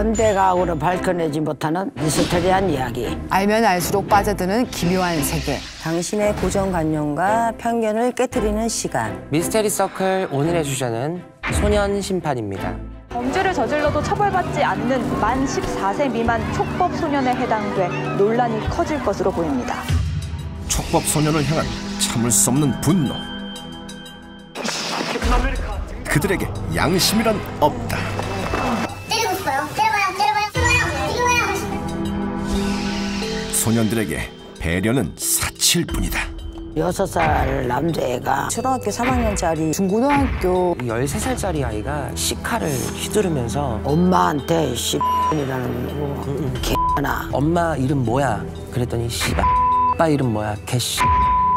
현대과학으로 밝혀내지 못하는 미스터리한 이야기. 알면 알수록 빠져드는 기묘한 세계. 당신의 고정관념과 편견을 깨트리는 시간. 미스테리 서클 오늘의 주제는 소년 심판입니다. 범죄를 저질러도 처벌받지 않는 만 14세 미만 촉법 소년에 해당돼 논란이 커질 것으로 보입니다. 촉법 소년을 향한 참을 수 없는 분노. 그들에게 양심이란 없다. 때리고 싶어요. 때려봐요. 소년들에게 배려는 사치일뿐이다. 6살 남자애가 초등학교 3학년짜리 중고등학교 13살짜리 아이가 시카를 휘두르면서 엄마한테 씨이라는 거 개나 엄마 이름 뭐야? 그랬더니 씨발 아빠 이름 뭐야? 개씨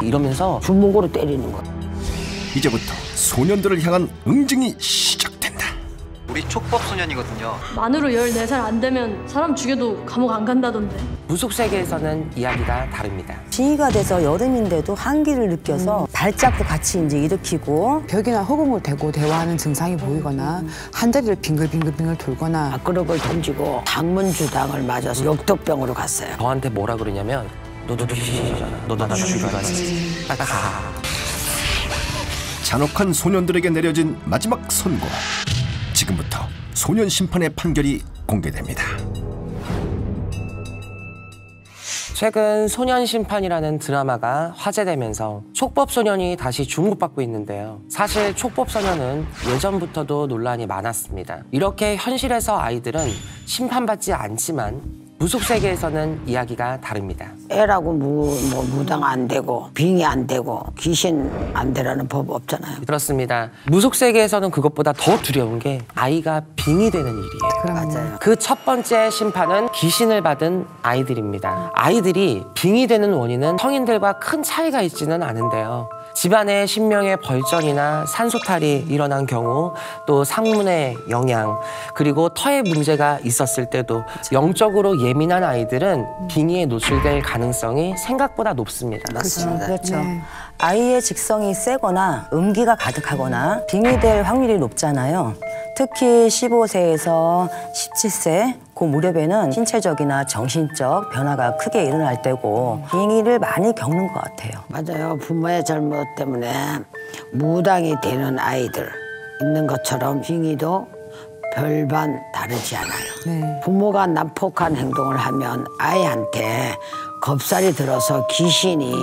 이러면서 주먹으로 때리는 거. 이제부터 소년들을 향한 응징이 시작된다. 우리 촉법 소년이거든요. 만으로 14살 안 되면 사람 죽여도 감옥 안 간다던데. 무속 세계에서는 이야기가 다릅니다. 징이가 돼서 여름인데도 한기를 느껴서 발작도 같이 이제 일으키고 벽이나 허공을 대고 대화하는 증상이 보이거나 한 자리를 빙글빙글 돌거나 밥그릇을 던지고 당문 주당을 맞아서 역독병으로 갔어요. 저한테 뭐라 그러냐면 너도 귀신이잖아. 너도 나 죽여야지. 빨리 가. 잔혹한 소년들에게 내려진 마지막 선고. 지금부터 소년 심판의 판결이 공개됩니다. 최근 소년 심판이라는 드라마가 화제되면서 촉법 소년이 다시 주목받고 있는데요. 사실 촉법 소년은 예전부터도 논란이 많았습니다. 이렇게 현실에서 아이들은 심판받지 않지만 무속 세계에서는 이야기가 다릅니다. 애라고 무당 안 되고 빙의 안 되고 귀신 안 되라는 법 없잖아요. 그렇습니다. 무속 세계에서는 그것보다 더 두려운 게 아이가 빙이 되는 일이에요. 맞아요. 그 첫 번째 심판은 귀신을 받은 아이들입니다. 아이들이 빙이 되는 원인은 성인들과 큰 차이가 있지는 않은데요. 집안에 신명의 벌전이나 산소탈이 일어난 경우, 또 상문의 영향, 그리고 터에 문제가 있었을 때도 영적으로 예민한 아이들은 빙의에 노출될 가능성이 생각보다 높습니다. 맞습니다. 그렇죠. 아이의 직성이 세거나 음기가 가득하거나 빙의될 확률이 높잖아요. 특히 15세에서 17세 그 무렵에는 신체적이나 정신적 변화가 크게 일어날 때고 빙의를 많이 겪는 것 같아요. 맞아요. 부모의 잘못 때문에 무당이 되는 아이들 있는 것처럼 빙의도 별반 다르지 않아요. 부모가 난폭한 행동을 하면 아이한테 겁살이 들어서 귀신이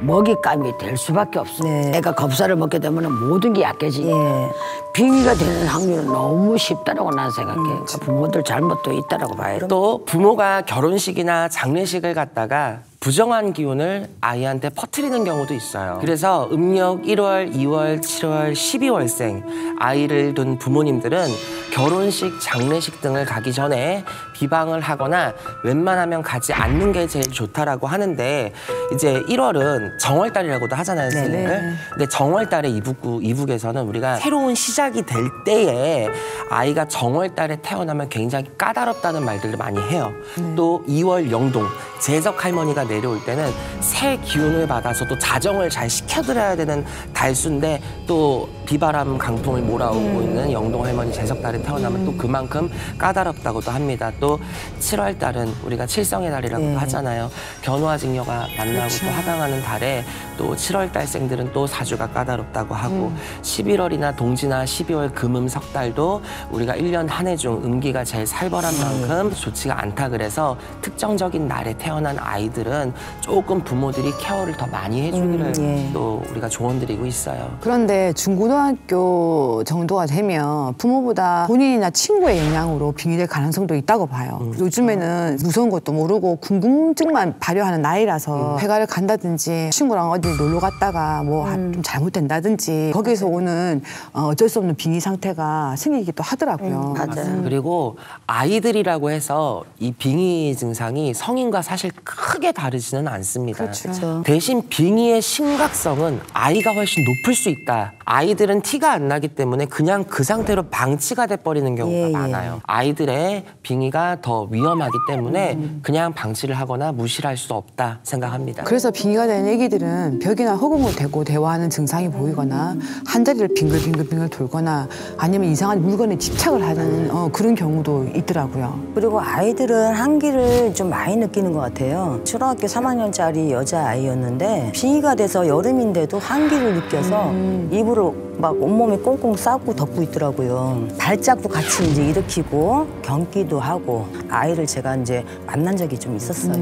먹잇감이 될 수밖에 없어요. 애가 겁살을 먹게 되면 모든 게 약해지니까 빙의가 되는 확률은 너무 쉽다라고 나는 생각해요. 그러니까 부모들 잘못도 있다라고 봐요. 또 부모가 결혼식이나 장례식을 갔다가 부정한 기운을 아이한테 퍼뜨리는 경우도 있어요. 그래서 음력 1월, 2월, 7월, 12월생 아이를 둔 부모님들은 결혼식, 장례식 등을 가기 전에 비방을 하거나 웬만하면 가지 않는 게 제일 좋다라고 하는데 이제 1월은 정월달이라고도 하잖아요, 선생님들. 근데 정월달에 이북에서는 우리가 새로운 시작이 될 때에 아이가 정월달에 태어나면 굉장히 까다롭다는 말들을 많이 해요. 또 2월 영동, 재석 할머니가 내려올 때는 새 기운을 받아서 또 자정을 잘 시켜드려야 되는 달수인데 또 비바람 강풍을 몰아오고 있는 영동 할머니 재석 달에 태어나면 또 그만큼 까다롭다고도 합니다. 또 7월 달은 우리가 칠성의 달이라고 하잖아요. 견화직녀가 만나고 또 하당하는 달에 또 7월 달생들은 또 사주가 까다롭다고 하고 11월이나 동지나 12월 금음 석달도 우리가 1년 한 해 중 음기가 제일 살벌한 만큼 좋지가 않다 그래서 특정적인 날에 태어난 아이들은 조금 부모들이 케어를 더 많이 해주기를 또 우리가 조언드리고 있어요. 그런데 중고등학교 정도가 되면 부모보다 본인이나 친구의 영향으로 빙의될 가능성도 있다고 봐요. 요즘에는 무서운 것도 모르고 궁금증만 발휘하는 나이라서 회가를 간다든지 친구랑 어디 놀러 갔다가 뭐 좀 잘못된다든지 거기서 오는 어쩔 수 없는 빙의 상태가 생기기도 하더라고요. 맞아요. 그리고 아이들이라고 해서 이 빙의 증상이 성인과 사실 크게 다르지는 않습니다. 그렇죠. 대신 빙의의 심각성은 아이가 훨씬 높을 수 있다. 아이들은 아이들은 티가 안 나기 때문에 그냥 그 상태로 방치가 돼버리는 경우가 많아요. 아이들의 빙의가 더 위험하기 때문에 그냥 방치를 하거나 무시를 할 수 없다 생각합니다. 그래서 빙의가 된 애기들은 벽이나 허공을 대고 대화하는 증상이 보이거나 한 자리를 빙글빙글 돌거나 아니면 이상한 물건에 집착을 하는 그런 경우도 있더라고요. 그리고 아이들은 한기를 좀 많이 느끼는 것 같아요. 초등학교 3학년짜리 여자아이였는데 빙의가 돼서 여름인데도 한기를 느껴서 입으로 막 온몸에 꽁꽁 싸고 덮고 있더라고요. 발작도 같이 이제 일으키고 경기도 하고 아이를 제가 이제 만난 적이 좀 있었어요.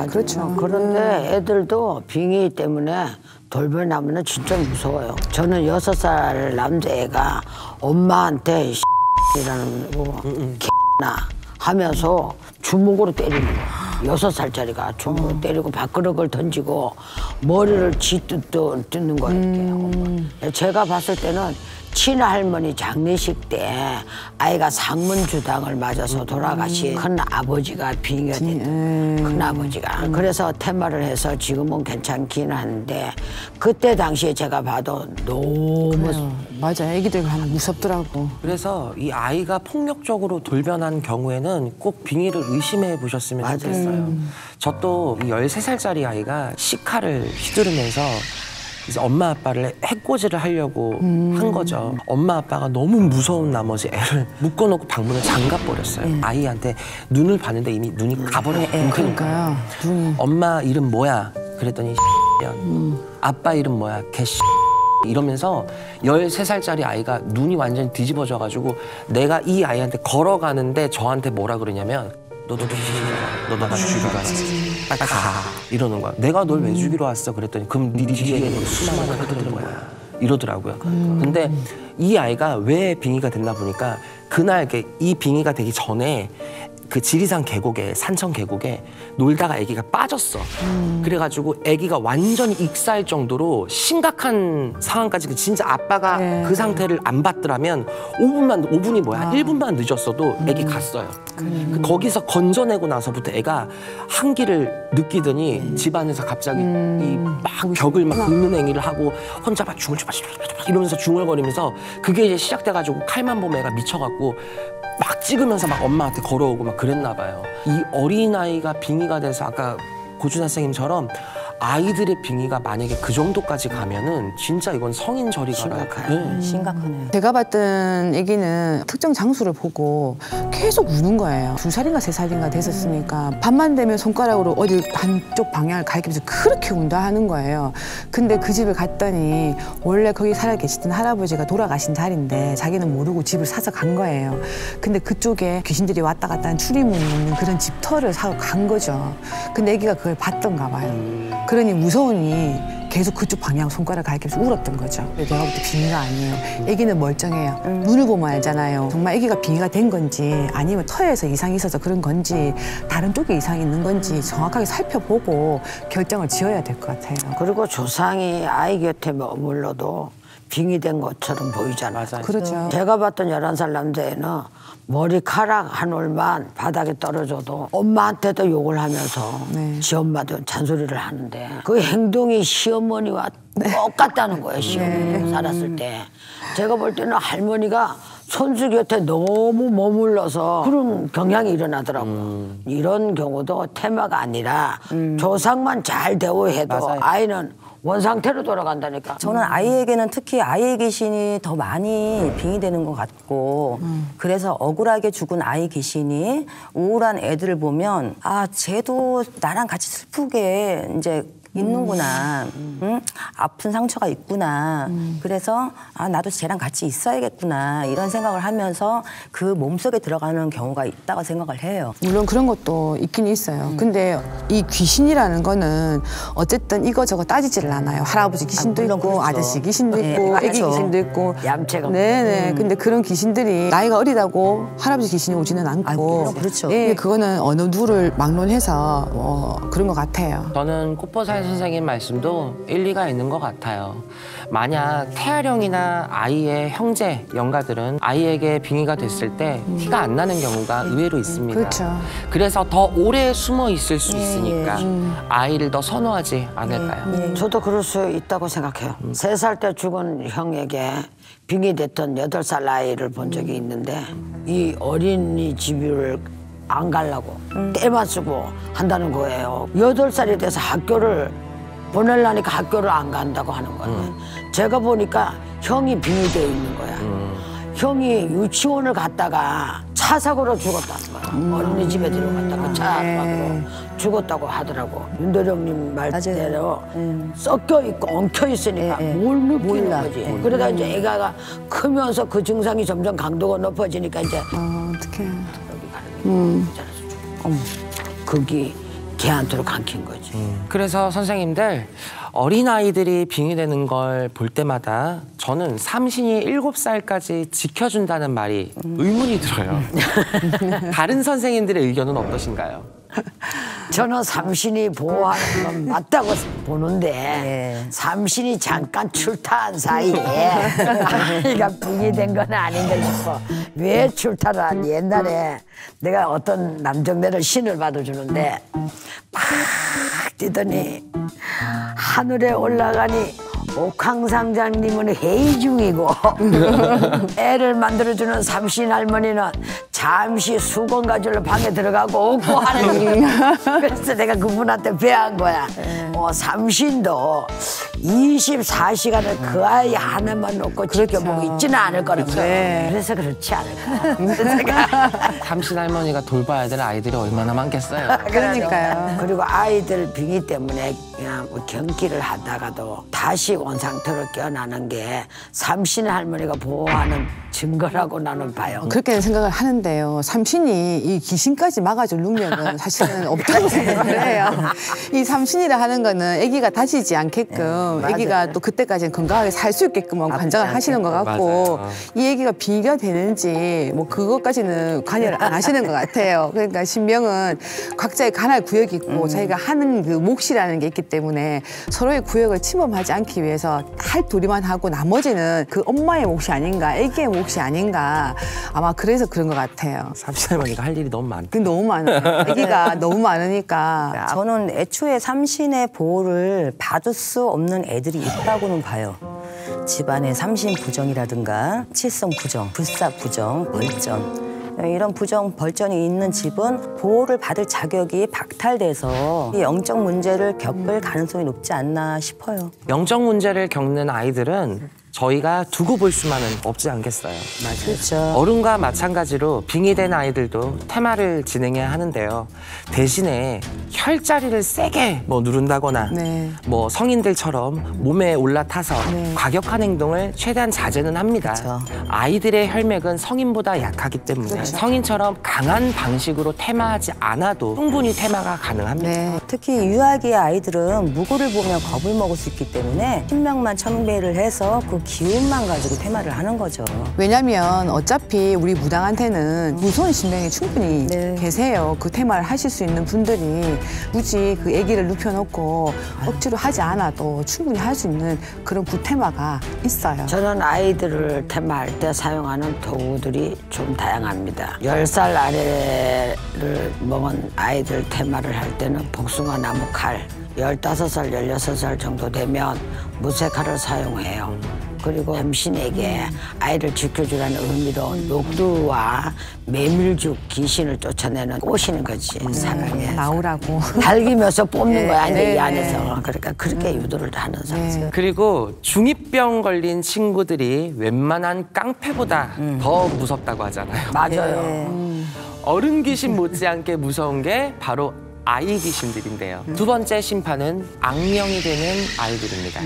그렇죠. 그런데 애들도 빙의 때문에 돌변하면 진짜 무서워요. 저는 6살 남자애가 엄마한테 이라는 나 하면서 주먹으로 때리는 거야. 6살짜리가 주먹으로 때리고 밥그릇을 던지고 머리를 뜯는 거예요. 제가 봤을 때는 친할머니 장례식 때 아이가 상문주당을 맞아서 돌아가신 큰 아버지가 빙의가 됐던 큰 아버지가. 그래서 퇴마를 해서 지금은 괜찮긴 한데 그때 당시에 제가 봐도 너무 맞아, 애기들 하면 무섭더라고. 그래서 이 아이가 폭력적으로 돌변한 경우에는 꼭 빙의를 의심해 보셨으면 좋겠어요. 저 또 13살짜리 아이가 시카를 휘두르면서 이제 엄마 아빠를 해코지를 하려고 한 거죠. 엄마 아빠가 너무 무서운 나머지 애를 묶어놓고 방문을 잠가버렸어요. 아이한테 눈을 봤는데 이미 눈이 가버렸어요. 그러니까요. 눈이. 엄마 이름 뭐야? 그랬더니 아빠 이름 뭐야? 개 이러면서 13살짜리 아이가 눈이 완전히 뒤집어져가지고 내가 이 아이한테 걸어가는데 저한테 뭐라 그러냐면 너도 너도 나 죽이러 왔어. 빨리 가. 이러는 거야. 내가 널 왜 죽이러 왔어? 그랬더니 그럼 네 뒤에 수많은 애들은 뭐야? 이러더라고요. 근데 이 아이가 왜 빙의가 됐나 보니까 그날 이 빙의가 되기 전에 그 지리산 계곡에 산천 계곡에 놀다가 아기가 빠졌어. 그래가지고 아기가 완전히 익사할 정도로 심각한 상황까지 진짜 아빠가 그 상태를 안 봤더라면 5분이 뭐야 1분만 늦었어도 아기 갔어요. 거기서 건져내고 나서부터 애가 한기를 느끼더니 집안에서 갑자기 이 막 벽을 막 긁는 행위를 하고 혼자 막 이러면서 중얼거리면서 그게 이제 시작돼가지고 칼만 보면 애가 미쳐갖고 막 찍으면서 막 엄마한테 걸어오고 막 그랬나 봐요. 이 어린아이가 빙의가 돼서 아까 고준하 선생님처럼 아이들의 빙의가 만약에 그 정도까지 가면은 진짜 이건 성인 저리가라. 심각하네요. 제가 봤던 애기는 특정 장소를 보고 계속 우는 거예요. 2살인가 3살인가 됐었으니까 밤만 되면 손가락으로 어디 한쪽 방향을 가리키면서 그렇게 운다 하는 거예요. 근데 그 집을 갔더니 원래 거기 살아 계시던 할아버지가 돌아가신 자리인데 자기는 모르고 집을 사서 간 거예요. 근데 그쪽에 귀신들이 왔다 갔다 하는 출입문이 있는 그런 집터를 사고 간 거죠. 근데 애기가 그걸 봤던가 봐요. 그러니 무서우니 계속 그쪽 방향 손가락 가리키면서 울었던 거죠. 내가 볼 때 빙의가 아니에요. 아기는 멀쩡해요. 눈을 보면 알잖아요. 정말 아기가 빙의가 된 건지 아니면 터에서 이상이 있어서 그런 건지 다른 쪽에 이상이 있는 건지 정확하게 살펴보고 결정을 지어야 될 것 같아요. 그리고 조상이 아이 곁에 머물러도 빙의된 것처럼 보이잖아요. 맞아요. 그렇죠. 제가 봤던 11살 남자애는 머리카락 한 올만 바닥에 떨어져도 엄마한테도 욕을 하면서 지 엄마도 잔소리를 하는데 그 행동이 시어머니와 똑같다는 거예요. 시어머니 살았을 때. 제가 볼 때는 할머니가 손주 곁에 너무 머물러서 그런 경향이 일어나더라고요. 이런 경우도 테마가 아니라 조상만 잘 대우해도 맞아요. 아이는 원상태로 돌아간다니까. 저는 아이에게는 특히 아이의 귀신이 더 많이 빙의되는 것 같고 그래서 억울하게 죽은 아이 귀신이 우울한 애들을 보면 아 쟤도 나랑 같이 슬프게 이제 있는구나. 응? 아픈 상처가 있구나. 그래서 아 나도 쟤랑 같이 있어야겠구나 이런 생각을 하면서 그 몸속에 들어가는 경우가 있다고 생각을 해요. 물론 그런 것도 있긴 있어요. 근데 이 귀신이라는 거는 어쨌든 이거저거 따지지를 않아요. 할아버지 귀신도 물론 있고 그렇죠. 아저씨 귀신도 있고 네, 애기 그렇죠. 귀신도 있고 얌체가. 네네. 근데 그런 귀신들이 나이가 어리다고 할아버지 귀신이 오지는 않고 그렇죠. 예, 그거는 어느 누를 막론해서 그런 것 같아요. 저는 꽃보살에서 선생님 말씀도 일리가 있는 것 같아요. 만약 태아령이나 아이의 형제, 영가들은 아이에게 빙의가 됐을 때 티가 안 나는 경우가 의외로 있습니다. 그렇죠. 그래서 더 오래 숨어 있을 수 있으니까 아이를 더 선호하지 않을까요? 저도 그럴 수 있다고 생각해요. 3살 때 죽은 형에게 빙의됐던 8살 아이를 본 적이 있는데 이 어린이집을 안 가려고 때만 쓰고 한다는 거예요. 8살이 돼서 학교를 보내려니까 학교를 안 간다고 하는 거예요. 제가 보니까 형이 빙의되어 있는 거야. 형이 유치원을 갔다가 차 사고로 죽었다는 거야. 어린이집에 데려갔다가 차 사고로 죽었다고 하더라고. 윤도령님 말대로 섞여 있고 엉켜 있으니까 뭘 느끼는 거지. 그러다 이제 애가 크면서 그 증상이 점점 강도가 높아지니까 이제 어떡해. 거기 걔한테로 감킨 거지. 그래서 선생님들, 어린아이들이 빙의되는 걸 볼 때마다 저는 삼신이 7살까지 지켜준다는 말이 의문이 들어요. 다른 선생님들의 의견은 어떠신가요? 저는 삼신이 보호하는 건 맞다고 보는데 삼신이 잠깐 출타한 사이에 아이가 빙의된 건 아닌가 싶어. 왜 출타를 하니? 옛날에 내가 어떤 남정네를 신을 받아주는데 막 뛰더니 하늘에 올라가니 옥황상장님은 회의 중이고 애를 만들어주는 삼신 할머니는 잠시 수건 가지러 방에 들어가고 오고 하는 그래서 내가 그분한테 배운 거야. 삼신도 24시간을 그 아이 하나만 놓고 지켜보고 있지는 않을 거라고. 그래서 그렇지 않을까. 삼신 할머니가 돌봐야 될 아이들이 얼마나 많겠어요. 그러니까요. 그리고 아이들 빙의 때문에 그냥 뭐 경기를 하다가도 다시 원상태로 깨어나는 게 삼신 할머니가 보호하는 증거라고 나는 봐요. 그렇게 생각을 하는데요. 삼신이 이 귀신까지 막아줄 능력은 사실은 없다고 생각을 해요. 이 삼신이라 하는 거는 아기가 다치지 않게끔 아기가 또 그때까지는 건강하게 살 수 있게끔 관장을 하시는 것 같고 이 아기가 빙의가 되는지 뭐 그것까지는 관여를 안 하시는 것 같아요. 그러니까 신명은 각자의 관할 구역이 있고 자기가 하는 그 몫이라는 게 있기 때문에 서로의 구역을 침범하지 않기 위해서 할 도리만 하고 나머지는 그 엄마의 몫이 아닌가 아기의 몫이 아닌가 아마 그래서 그런 것 같아요. 삼신 할머니가 할 일이 너무 많다. 너무 많아요. 아기가 너무 많으니까. 저는 애초에 삼신의 보호를 받을 수 없는 애들이 있다고는 봐요. 집안의 삼신 부정이라든가 칠성 부정, 불사 부정, 벌전 이런 부정, 벌전이 있는 집은 보호를 받을 자격이 박탈돼서 이 영적 문제를 겪을 가능성이 높지 않나 싶어요. 영적 문제를 겪는 아이들은 저희가 두고 볼 수만은 없지 않겠어요. 맞아요. 그렇죠. 어른과 마찬가지로 빙의된 아이들도 테마를 진행해야 하는데요. 대신에 혈자리를 세게 뭐 누른다거나 뭐 성인들처럼 몸에 올라타서 과격한 행동을 최대한 자제는 합니다. 그렇죠. 아이들의 혈맥은 성인보다 약하기 때문에 성인처럼 강한 방식으로 테마하지 않아도 충분히 테마가 가능합니다. 특히 유아기의 아이들은 무고를 보면 겁을 먹을 수 있기 때문에 신명만 첨배를 해서 그 기운만 가지고 테마를 하는 거죠. 왜냐면 어차피 우리 무당한테는 무서운 신명이 충분히 계세요. 그 테마를 하실 수 있는 분들이 굳이 그 아기를 눕혀놓고 억지로 하지 않아도 충분히 할 수 있는 그런 구테마가 있어요. 저는 아이들을 테마할 때 사용하는 도구들이 좀 다양합니다. 10살 아래를 먹은 아이들 테마를 할 때는 복숭아 나무 칼, 15살, 16살 정도 되면 무쇠칼을 사용해요. 그리고 삼신에게 아이를 지켜주라는 의미로 녹두와 메밀죽 귀신을 쫓아내는 꼬시는 거지. 사랑해. 나오라고. 달기면서 뽑는 거야, 이제 이 안에서. 그러니까 그렇게 유도를 하는 사람. 그리고 중2병 걸린 친구들이 웬만한 깡패보다 더 무섭다고 하잖아요. 맞아요. 어른 귀신 못지않게 무서운 게 바로 아이 귀신들인데요. 두 번째 심판은 악령이 되는 아이들입니다.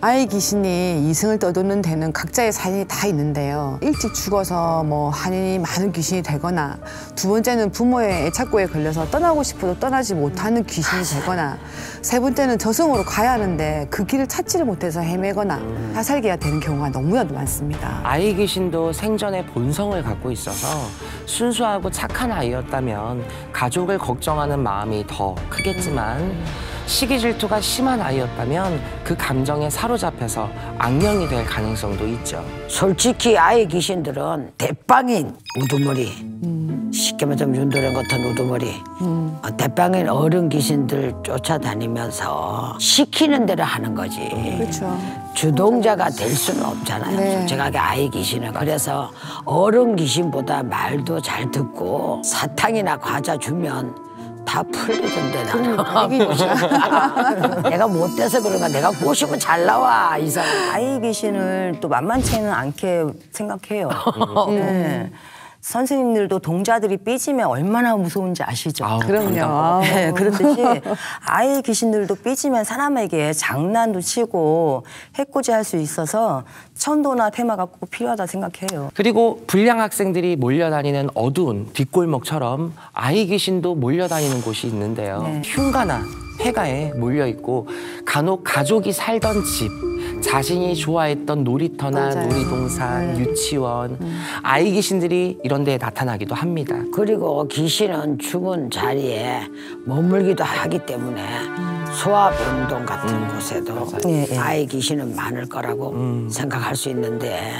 아이 귀신이 이승을 떠도는 데는 각자의 사연이 다 있는데요. 일찍 죽어서 뭐 한이 많은 귀신이 되거나 두 번째는 부모의 애착고에 걸려서 떠나고 싶어도 떠나지 못하는 귀신이 되거나 세 번째는 저승으로 가야 하는데 그 길을 찾지를 못해서 헤매거나 자살기가 되는 경우가 너무나도 많습니다. 아이 귀신도 생전의 본성을 갖고 있어서 순수하고 착한 아이였다면 가족을 걱정하는 마음이 더 크겠지만 시기 질투가 심한 아이였다면 그 감정에 사로잡혀서 악령이 될 가능성도 있죠. 솔직히 아이 귀신들은 대빵인 우두머리, 쉽게 말하면 윤도령 같은 우두머리, 대빵인 어른 귀신들 쫓아다니면서 시키는 대로 하는 거지. 그렇죠. 주동자가 될 수는 없잖아요. 네. 솔직하게 아이 귀신은. 그래서 어른 귀신보다 말도 잘 듣고 사탕이나 과자 주면 다 풀리던데 나는. 내가 못돼서 그런가. 내가 꼬시면 잘 나와 이 사람. 아이 귀신을 또 만만치는 않게 생각해요. 네. 선생님들도 동자들이 삐지면 얼마나 무서운지 아시죠? 그럼요. 네, 그렇듯이 아이 귀신들도 삐지면 사람에게 장난도 치고 해코지할 수 있어서 천도나 테마가 꼭 필요하다 생각해요. 그리고 불량 학생들이 몰려다니는 어두운 뒷골목처럼 아이 귀신도 몰려다니는 곳이 있는데요. 네. 흉가나 폐가에 몰려있고 간혹 가족이 살던 집, 자신이 좋아했던 놀이터나 맞아요. 놀이동산, 유치원, 아이 귀신들이 이런 데에 나타나기도 합니다. 그리고 귀신은 죽은 자리에 머물기도 하기 때문에 소아병동 같은 곳에도 아이 귀신은 많을 거라고 생각할 수 있는데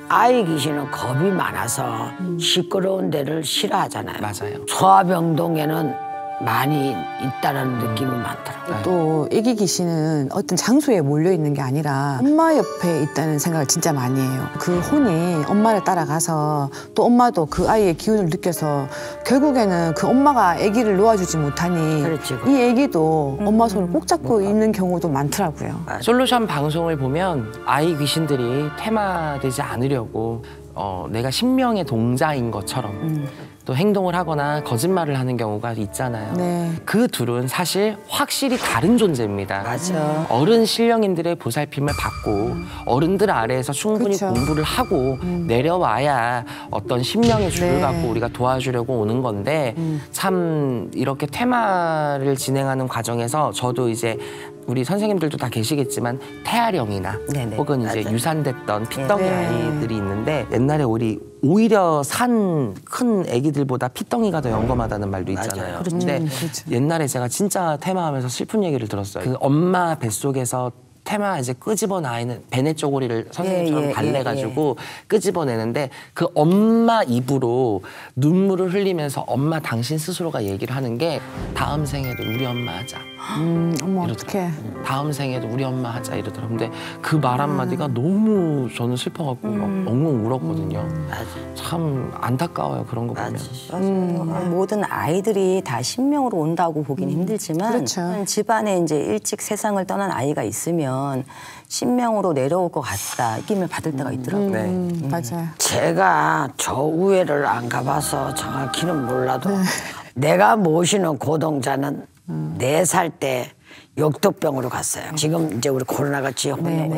아이 귀신은 겁이 많아서 시끄러운 데를 싫어하잖아요. 맞아요. 소아병동에는 많이 있다는 느낌이 많더라고요. 또 애기 귀신은 어떤 장소에 몰려 있는 게 아니라 엄마 옆에 있다는 생각을 진짜 많이 해요. 그 혼이 엄마를 따라가서 또 엄마도 그 아이의 기운을 느껴서 결국에는 그 엄마가 아기를 놓아주지 못하니 그렇지, 이 아기도 엄마 손을 꼭 잡고 있는 경우도 많더라고요. 솔루션 방송을 보면 아이 귀신들이 퇴마되지 않으려고 내가 신명의 동자인 것처럼 또 행동을 하거나 거짓말을 하는 경우가 있잖아요. 네. 그 둘은 사실 확실히 다른 존재입니다. 맞아. 어른 신령님들의 보살핌을 받고 어른들 아래에서 충분히 그쵸. 공부를 하고 내려와야 어떤 신명의 줄을 네. 갖고 우리가 도와주려고 오는 건데 참 이렇게 퇴마를 진행하는 과정에서 저도 이제 우리 선생님들도 다 계시겠지만 태아령이나 네네. 혹은 이제 맞아요. 유산됐던 피덩이 네. 아이들이 있는데 옛날에 우리 오히려 산 큰 아기들보다 피덩이가 더 영검하다는 말도 있잖아요. 맞아요. 근데 그렇죠. 옛날에 제가 진짜 퇴마하면서 슬픈 얘기를 들었어요. 그 엄마 뱃속에서 퇴마 이제 끄집어낸 아이는 배내 쪼고리를 선생님처럼 달래가지고 끄집어내는데 그 엄마 입으로 눈물을 흘리면서 엄마 당신 스스로가 얘기를 하는 게 다음 생에도 우리 엄마 하자. 어머 어떡해. 다음 생에도 우리 엄마 하자 이러더라고요. 근데 그 말 한마디가 너무 저는 슬퍼갖고 막 엉엉 울었거든요. 참 안타까워요 그런 거 보면. 모든 아이들이 다 신명으로 온다고 보긴 힘들지만 그렇죠. 집안에 이제 일찍 세상을 떠난 아이가 있으면 신명으로 내려올 것 같다 느낌을 받을 때가 있더라고요. 네. 맞아요. 제가 저 우회를 안 가봐서 정확히는 몰라도 내가 모시는 고동자는 4살 때 역독병으로 갔어요. 지금 이제 우리 코로나같이 혼자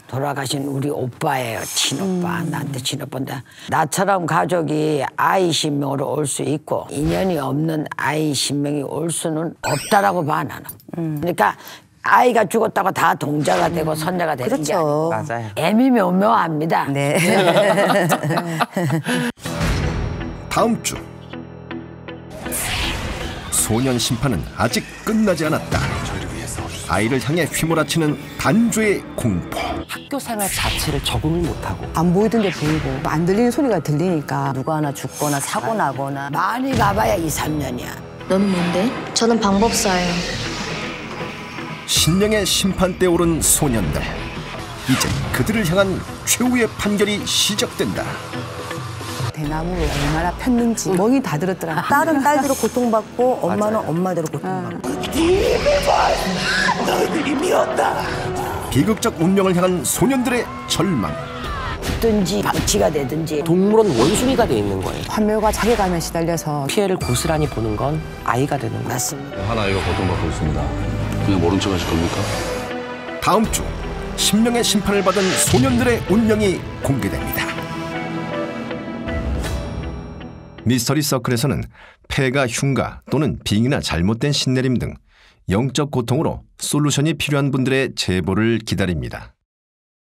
돌아가신 우리 오빠예요. 친오빠. 나한테 친오빠인데 나처럼 가족이 아이 신명으로 올 수 있고 인연이 없는 아이 신명이 올 수는 없다라고 봐 나는. 그러니까 아이가 죽었다고 다 동자가 되고 선자가 되는 게 아니고 맞아요. 애미묘묘합니다. 네. 다음 주 소년 심판은 아직 끝나지 않았다. 아이를 향해 휘몰아치는 단죄의 공포. 학교 생활 자체를 적응을 못하고 안 보이던 게 보이고 안 들리는 소리가 들리니까 누가 하나 죽거나 사고 나거나 많이 가봐야 2, 3년이야. 너는 뭔데? 저는 방법사예요. 신령의 심판대에 오른 소년들. 이제 그들을 향한 최후의 판결이 시작된다. 대나무를 얼마나 폈는지 멍이 다 들었더라고요. 딸은 딸대로 고통받고 엄마는 엄마대로 고통받고 비극적 운명을 향한 소년들의 절망. 든지 방치가 되든지 동물원 원숭이가 돼 있는 거예요. 환멸과 자괴감에 시달려서 피해를 고스란히 보는 건 아이가 되는 거예요. 맞습니다. 한 아이가 고통받고 있습니다. 그냥 모른 척 하실 겁니까? 다음 주 신령의 심판을 받은 소년들의 운명이 공개됩니다. 미스터리 서클에서는 폐가 흉가 또는 빙이나 잘못된 신내림 등 영적 고통으로 솔루션이 필요한 분들의 제보를 기다립니다.